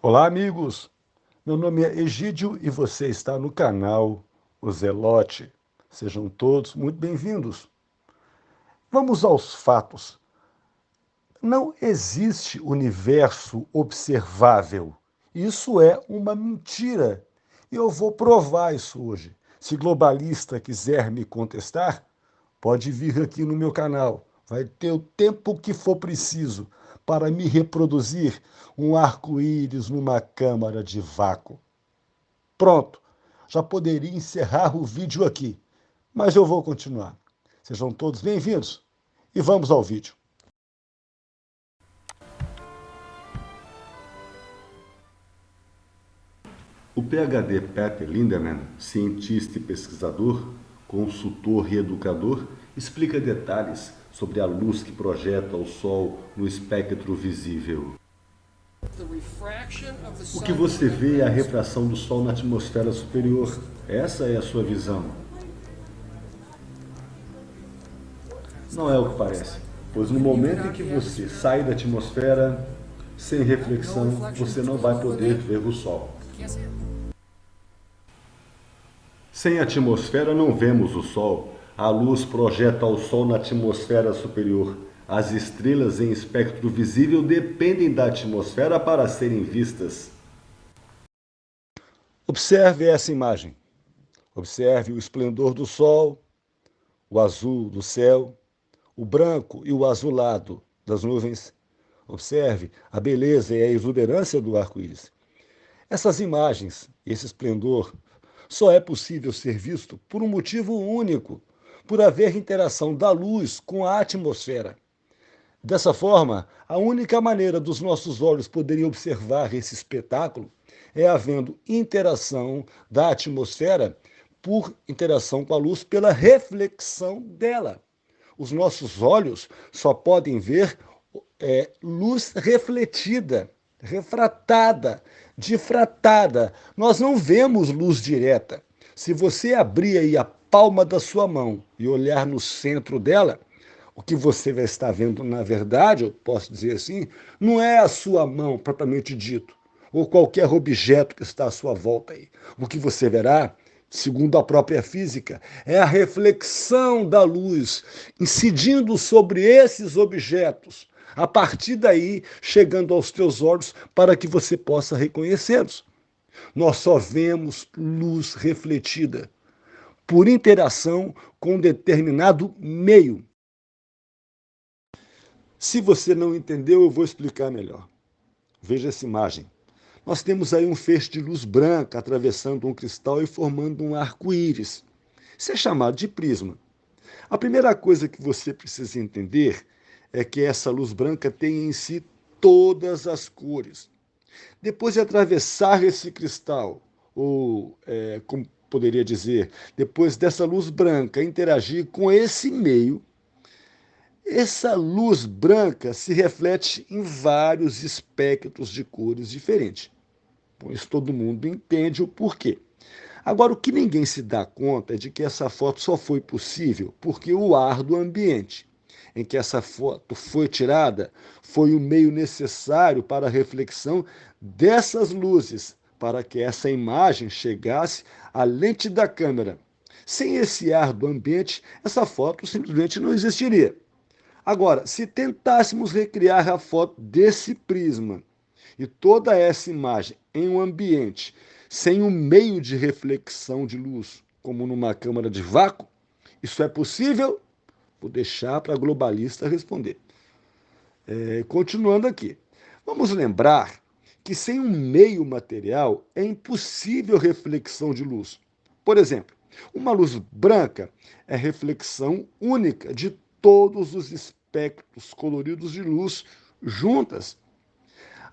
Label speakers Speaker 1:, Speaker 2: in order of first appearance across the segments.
Speaker 1: Olá, amigos! Meu nome é Egídio e você está no canal O Zelote. Sejam todos muito bem-vindos. Vamos aos fatos. Não existe universo observável. Isso é uma mentira. E eu vou provar isso hoje. Se globalista quiser me contestar, pode vir aqui no meu canal. Vai ter o tempo que for preciso para me reproduzir um arco-íris numa câmara de vácuo. Pronto, já poderia encerrar o vídeo aqui, mas eu vou continuar. Sejam todos bem-vindos e vamos ao vídeo. O PhD Peter Lindemann, cientista e pesquisador, consultor e educador, explica detalhes sobre a luz que projeta o Sol no espectro visível. O que você vê é a refração do Sol na atmosfera superior. Essa é a sua visão. Não é o que parece, pois no momento em que você sai da atmosfera, sem reflexão, você não vai poder ver o Sol. Sem atmosfera não vemos o Sol. A luz projeta o Sol na atmosfera superior. As estrelas em espectro visível dependem da atmosfera para serem vistas. Observe essa imagem. Observe o esplendor do Sol, o azul do céu, o branco e o azulado das nuvens. Observe a beleza e a exuberância do arco-íris. Essas imagens, esse esplendor, só é possível ser visto por um motivo único, por haver interação da luz com a atmosfera. Dessa forma, a única maneira dos nossos olhos poderem observar esse espetáculo é havendo interação da atmosfera por interação com a luz pela reflexão dela. Os nossos olhos só podem ver luz refletida, refratada, difratada. Nós não vemos luz direta. Se você abrir aí a palma da sua mão e olhar no centro dela, o que você vai estar vendo, na verdade, eu posso dizer assim, não é a sua mão, propriamente dito, ou qualquer objeto que está à sua volta aí. O que você verá, segundo a própria física, é a reflexão da luz incidindo sobre esses objetos, a partir daí chegando aos teus olhos para que você possa reconhecê-los. Nós só vemos luz refletida por interação com um determinado meio. Se você não entendeu, eu vou explicar melhor. Veja essa imagem. Nós temos aí um feixe de luz branca atravessando um cristal e formando um arco-íris. Isso é chamado de prisma. A primeira coisa que você precisa entender é que essa luz branca tem em si todas as cores. Depois de atravessar esse cristal, ou, como poderia dizer, depois dessa luz branca interagir com esse meio, essa luz branca se reflete em vários espectros de cores diferentes. Por isso todo mundo entende o porquê. Agora, o que ninguém se dá conta é de que essa foto só foi possível porque o ar do ambiente em que essa foto foi tirada foi o meio necessário para a reflexão dessas luzes, para que essa imagem chegasse à lente da câmera. Sem esse ar do ambiente, essa foto simplesmente não existiria. Agora, se tentássemos recriar a foto desse prisma e toda essa imagem em um ambiente sem um meio de reflexão de luz, como numa câmara de vácuo, isso é possível? Vou deixar para a globalista responder. Continuando aqui. Vamos lembrar que sem um meio material é impossível reflexão de luz. Por exemplo, uma luz branca é reflexão única de todos os espectros coloridos de luz juntas.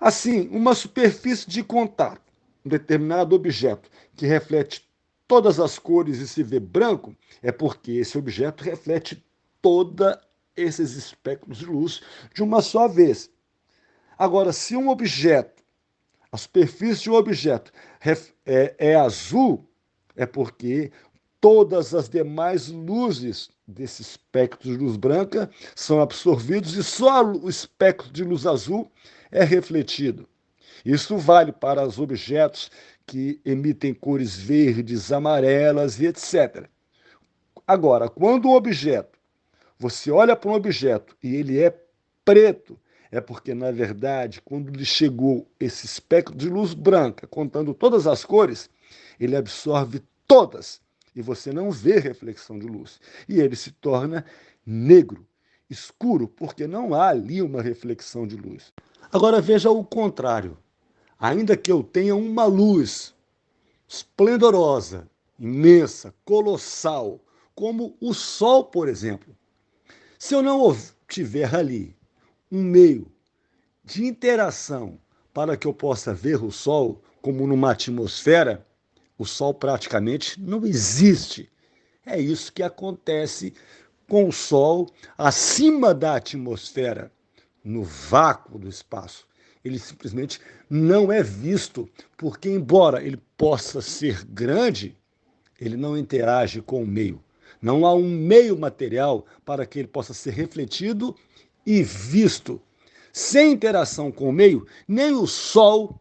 Speaker 1: Assim, uma superfície de contato, um determinado objeto que reflete todas as cores e se vê branco, é porque esse objeto reflete todos esses espectros de luz de uma só vez. Agora, se um objeto, a superfície de um objeto é azul, é porque todas as demais luzes desse espectro de luz branca são absorvidos e só o espectro de luz azul é refletido. Isso vale para os objetos que emitem cores verdes, amarelas e etc. Agora, quando o objeto, você olha para um objeto e ele é preto, é porque, na verdade, quando lhe chegou esse espectro de luz branca, contando todas as cores, ele absorve todas e você não vê reflexão de luz. E ele se torna negro, escuro, porque não há ali uma reflexão de luz. Agora veja o contrário. Ainda que eu tenha uma luz esplendorosa, imensa, colossal, como o Sol, por exemplo, se eu não tiver ali um meio de interação para que eu possa ver o Sol, como numa atmosfera, o Sol praticamente não existe. É isso que acontece com o Sol acima da atmosfera, no vácuo do espaço. Ele simplesmente não é visto, porque, embora ele possa ser grande, ele não interage com o meio. Não há um meio material para que ele possa ser refletido e visto. Sem interação com o meio, nem o Sol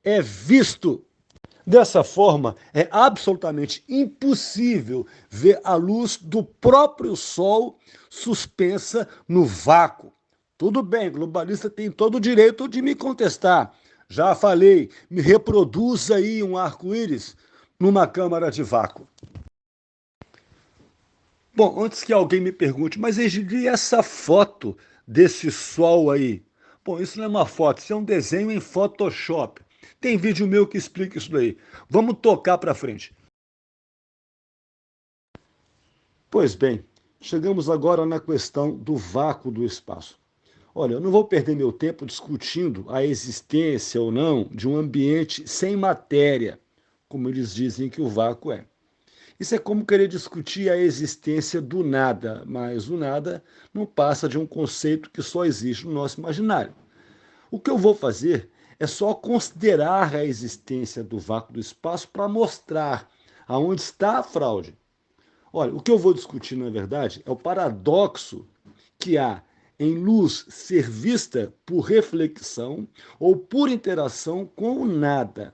Speaker 1: é visto. Dessa forma, é absolutamente impossível ver a luz do próprio Sol suspensa no vácuo. Tudo bem, globalista tem todo o direito de me contestar. Já falei, me reproduz aí um arco-íris numa câmara de vácuo. Bom, antes que alguém me pergunte, mas Egidi, essa foto desse sol aí? Bom, isso não é uma foto, isso é um desenho em Photoshop. Tem vídeo meu que explica isso daí. Vamos tocar para frente. Pois bem, chegamos agora na questão do vácuo do espaço. Olha, eu não vou perder meu tempo discutindo a existência ou não de um ambiente sem matéria, como eles dizem que o vácuo é. Isso é como querer discutir a existência do nada, mas o nada não passa de um conceito que só existe no nosso imaginário. O que eu vou fazer é só considerar a existência do vácuo do espaço para mostrar aonde está a fraude. Olha, o que eu vou discutir, na verdade, é o paradoxo que há em luz ser vista por reflexão ou por interação com o nada,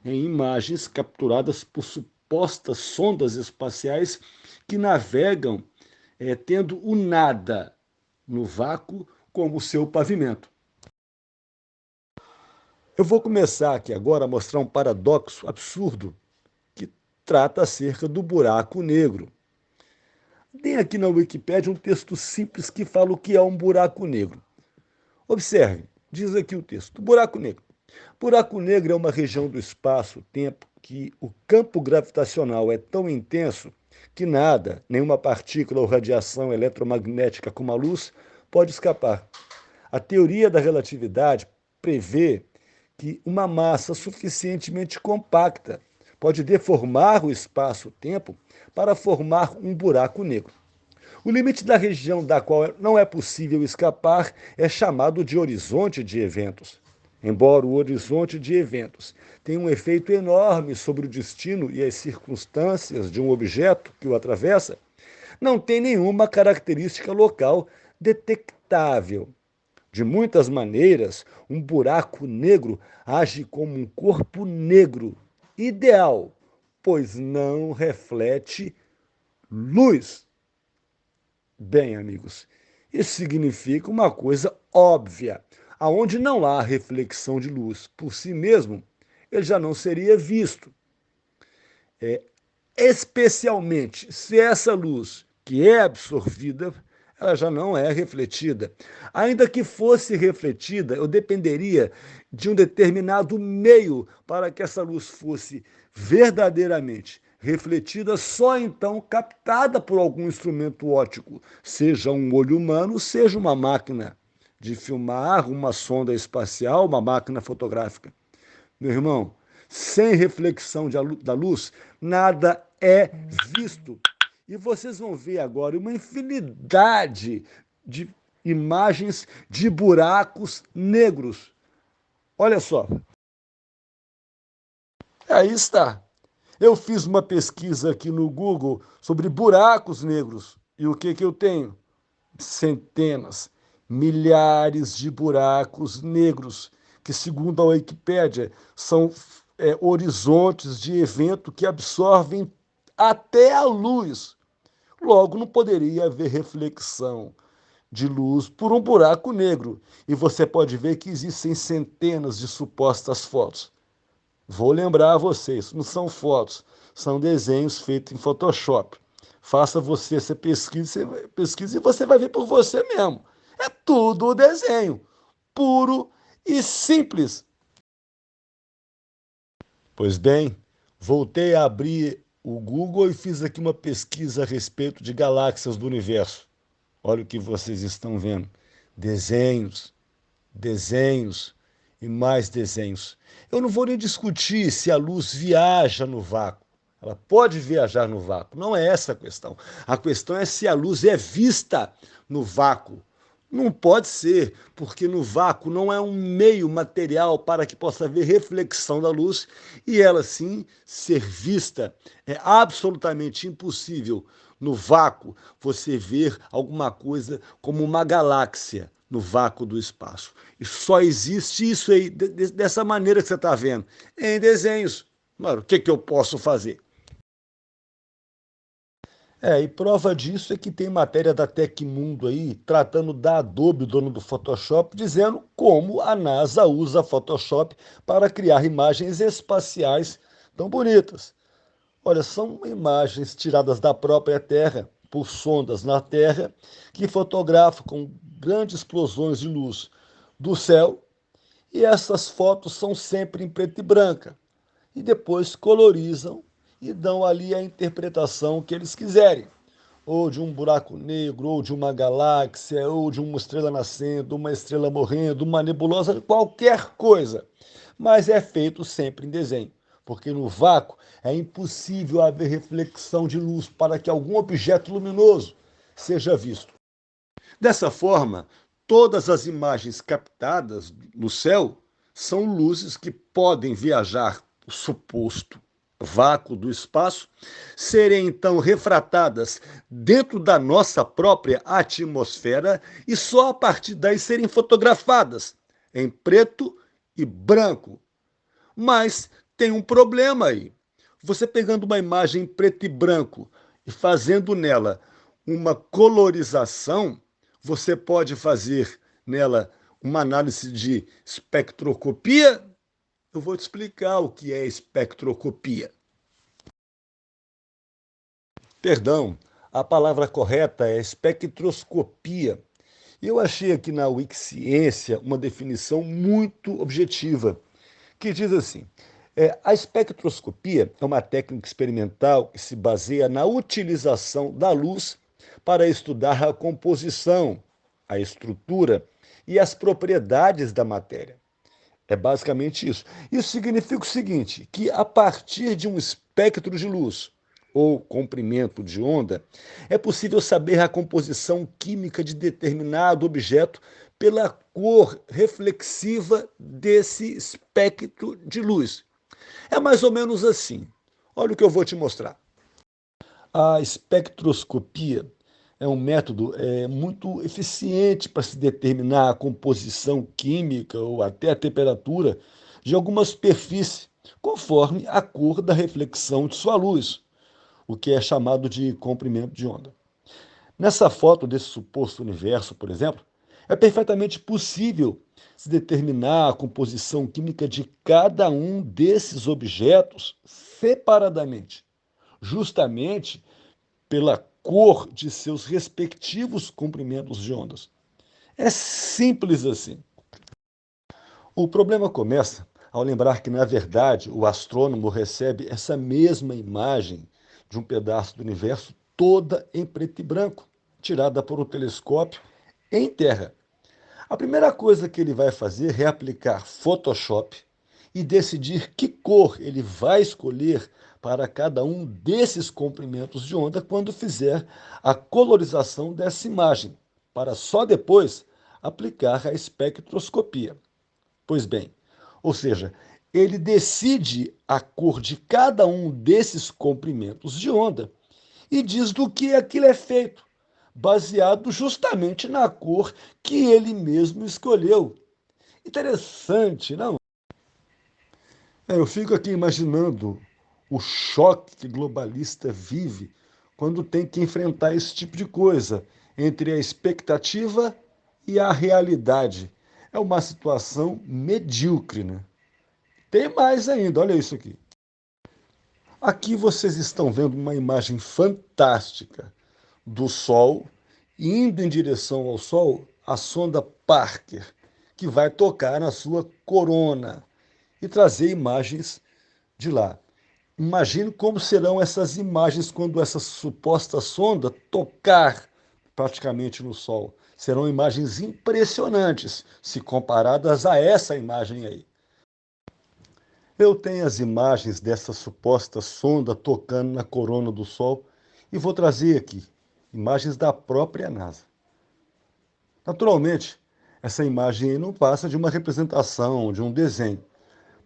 Speaker 1: em imagens capturadas por supostas sondas espaciais que navegam tendo o nada no vácuo como seu pavimento. Eu vou começar aqui agora a mostrar um paradoxo absurdo que trata acerca do buraco negro. Tem aqui na Wikipédia um texto simples que fala o que é um buraco negro. Observe, diz aqui o texto, buraco negro. Buraco negro é uma região do espaço-tempo que o campo gravitacional é tão intenso que nada, nenhuma partícula ou radiação eletromagnética como a luz, pode escapar. A teoria da relatividade prevê que uma massa suficientemente compacta pode deformar o espaço-tempo para formar um buraco negro. O limite da região da qual não é possível escapar é chamado de horizonte de eventos. Embora o horizonte de eventos tenha um efeito enorme sobre o destino e as circunstâncias de um objeto que o atravessa, não tem nenhuma característica local detectável. De muitas maneiras, um buraco negro age como um corpo negro, ideal, pois não reflete luz. Bem, amigos, isso significa uma coisa óbvia. Aonde não há reflexão de luz por si mesmo, ele já não seria visto. Especialmente se essa luz que é absorvida, ela já não é refletida. Ainda que fosse refletida, eu dependeria de um determinado meio para que essa luz fosse verdadeiramente refletida, só então captada por algum instrumento óptico, seja um olho humano, seja uma máquina de filmar, uma sonda espacial, uma máquina fotográfica. Meu irmão, sem reflexão da luz, nada é visto. E vocês vão ver agora uma infinidade de imagens de buracos negros. Olha só. Aí está. Eu fiz uma pesquisa aqui no Google sobre buracos negros. E o que eu tenho? Centenas, milhares de buracos negros que, segundo a Wikipédia, são horizontes de evento que absorvem até a luz. Logo, não poderia haver reflexão de luz por um buraco negro. E você pode ver que existem centenas de supostas fotos. Vou lembrar a vocês, não são fotos, são desenhos feitos em Photoshop. Faça você essa pesquisa e você vai ver por você mesmo. É tudo desenho, puro e simples. Pois bem, voltei a abrir o Google e fiz aqui uma pesquisa a respeito de galáxias do universo. Olha o que vocês estão vendo. Desenhos, desenhos e mais desenhos. Eu não vou nem discutir se a luz viaja no vácuo. Ela pode viajar no vácuo, não é essa a questão. A questão é se a luz é vista no vácuo. Não pode ser, porque no vácuo não é um meio material para que possa haver reflexão da luz e ela sim ser vista. É absolutamente impossível no vácuo você ver alguma coisa como uma galáxia no vácuo do espaço. E só existe isso aí, dessa maneira que você está vendo, em desenhos. Mano, o que eu posso fazer? E prova disso é que tem matéria da Tecmundo aí, tratando da Adobe, dono do Photoshop, dizendo como a NASA usa Photoshop para criar imagens espaciais tão bonitas. Olha, são imagens tiradas da própria Terra, por sondas na Terra, que fotografam com grandes explosões de luz do céu, e essas fotos são sempre em preto e branca, e depois colorizam e dão ali a interpretação que eles quiserem, ou de um buraco negro, ou de uma galáxia, ou de uma estrela nascendo, uma estrela morrendo, uma nebulosa, qualquer coisa. Mas é feito sempre em desenho, porque no vácuo é impossível haver reflexão de luz para que algum objeto luminoso seja visto. Dessa forma, todas as imagens captadas no céu são luzes que podem viajar o suposto vácuo do espaço, serem então refratadas dentro da nossa própria atmosfera e só a partir daí serem fotografadas em preto e branco. Mas tem um problema aí. Você pegando uma imagem em preto e branco e fazendo nela uma colorização, você pode fazer nela uma análise de espectroscopia. Eu vou te explicar o que é espectroscopia. Perdão, a palavra correta é espectroscopia. E eu achei aqui na Wikiciência uma definição muito objetiva, que diz assim: a espectroscopia é uma técnica experimental que se baseia na utilização da luz para estudar a composição, a estrutura e as propriedades da matéria. É basicamente isso. Isso significa o seguinte, que a partir de um espectro de luz ou comprimento de onda, é possível saber a composição química de determinado objeto pela cor reflexiva desse espectro de luz. É mais ou menos assim. Olha o que eu vou te mostrar. A espectroscopia é um método muito eficiente para se determinar a composição química ou até a temperatura de alguma superfície, conforme a cor da reflexão de sua luz, o que é chamado de comprimento de onda. Nessa foto desse suposto universo, por exemplo, é perfeitamente possível se determinar a composição química de cada um desses objetos separadamente, justamente pela cor de seus respectivos comprimentos de ondas. É simples assim. O problema começa ao lembrar que, na verdade, o astrônomo recebe essa mesma imagem de um pedaço do universo toda em preto e branco, tirada por um telescópio em terra. A primeira coisa que ele vai fazer é aplicar Photoshop e decidir que cor ele vai escolher para cada um desses comprimentos de onda quando fizer a colorização dessa imagem, para só depois aplicar a espectroscopia. Pois bem, ou seja, ele decide a cor de cada um desses comprimentos de onda e diz do que aquilo é feito, baseado justamente na cor que ele mesmo escolheu. Interessante, não? Eu fico aqui imaginando o choque que globalista vive quando tem que enfrentar esse tipo de coisa entre a expectativa e a realidade. É uma situação medíocre, né? Tem mais ainda, olha isso aqui. Aqui vocês estão vendo uma imagem fantástica do Sol, indo em direção ao Sol, a sonda Parker, que vai tocar na sua corona e trazer imagens de lá. Imagine como serão essas imagens quando essa suposta sonda tocar praticamente no Sol. Serão imagens impressionantes se comparadas a essa imagem aí. Eu tenho as imagens dessa suposta sonda tocando na corona do Sol e vou trazer aqui imagens da própria NASA. Naturalmente, essa imagem aí não passa de uma representação, de um desenho.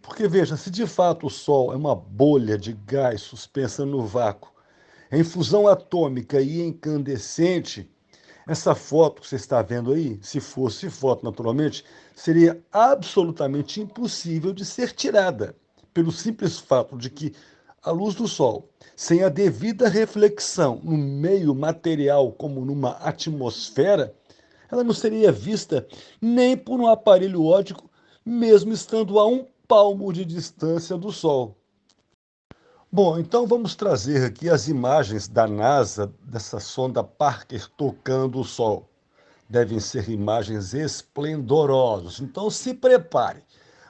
Speaker 1: Porque veja, se de fato o Sol é uma bolha de gás suspensa no vácuo, em fusão atômica e incandescente, essa foto que você está vendo aí, se fosse foto naturalmente, seria absolutamente impossível de ser tirada, pelo simples fato de que a luz do Sol, sem a devida reflexão no meio material como numa atmosfera, ela não seria vista nem por um aparelho óptico, mesmo estando a um palmo de distância do Sol. Bom, então vamos trazer aqui as imagens da NASA dessa sonda Parker tocando o Sol. Devem ser imagens esplendorosas, então se prepare.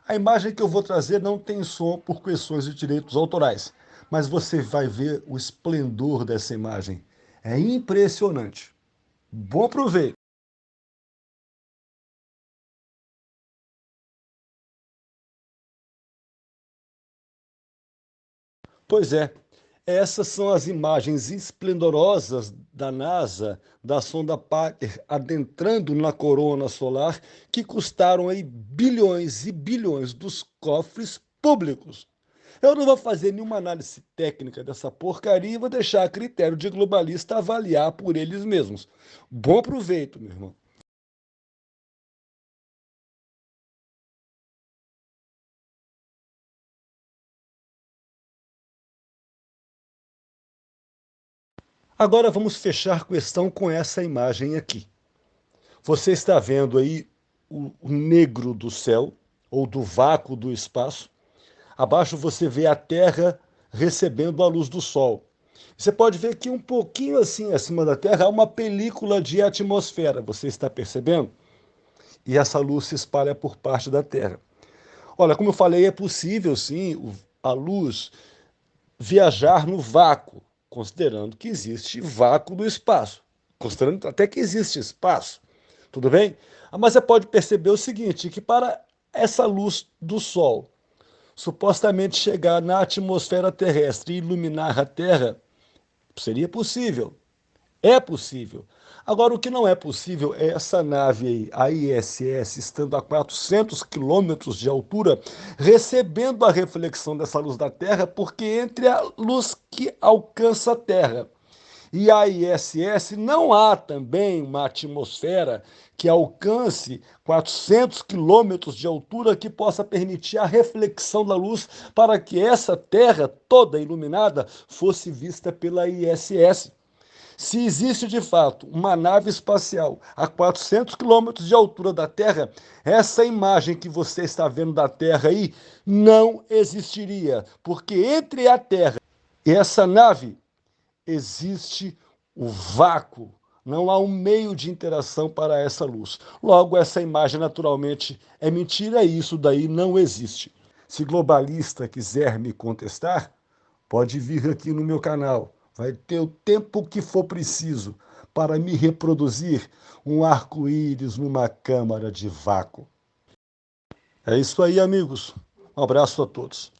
Speaker 1: A imagem que eu vou trazer não tem som por questões de direitos autorais, mas você vai ver o esplendor dessa imagem. É impressionante. Bom proveito! Pois é, essas são as imagens esplendorosas da NASA, da sonda Parker, adentrando na corona solar, que custaram aí bilhões e bilhões dos cofres públicos. Eu não vou fazer nenhuma análise técnica dessa porcaria e vou deixar a critério de globalista avaliar por eles mesmos. Bom proveito, meu irmão. Agora vamos fechar a questão com essa imagem aqui. Você está vendo aí o negro do céu, ou do vácuo do espaço. Abaixo você vê a Terra recebendo a luz do Sol. Você pode ver que um pouquinho assim, acima da Terra, há uma película de atmosfera, você está percebendo? E essa luz se espalha por parte da Terra. Olha, como eu falei, é possível sim a luz viajar no vácuo, considerando que existe vácuo do espaço, considerando até que existe espaço. Tudo bem? Mas você pode perceber o seguinte, que para essa luz do Sol supostamente chegar na atmosfera terrestre e iluminar a Terra, seria possível. É possível. Agora, o que não é possível é essa nave aí, a ISS, estando a 400 quilômetros de altura, recebendo a reflexão dessa luz da Terra, porque entre a luz que alcança a Terra e a ISS não há também uma atmosfera que alcance 400 quilômetros de altura que possa permitir a reflexão da luz para que essa Terra toda iluminada fosse vista pela ISS. Se existe de fato uma nave espacial a 400 quilômetros de altura da Terra, essa imagem que você está vendo da Terra aí não existiria, porque entre a Terra e essa nave existe o vácuo. Não há um meio de interação para essa luz. Logo, essa imagem naturalmente é mentira e isso daí não existe. Se globalista quiser me contestar, pode vir aqui no meu canal. Vai ter o tempo que for preciso para me reproduzir um arco-íris numa câmara de vácuo. É isso aí, amigos. Um abraço a todos.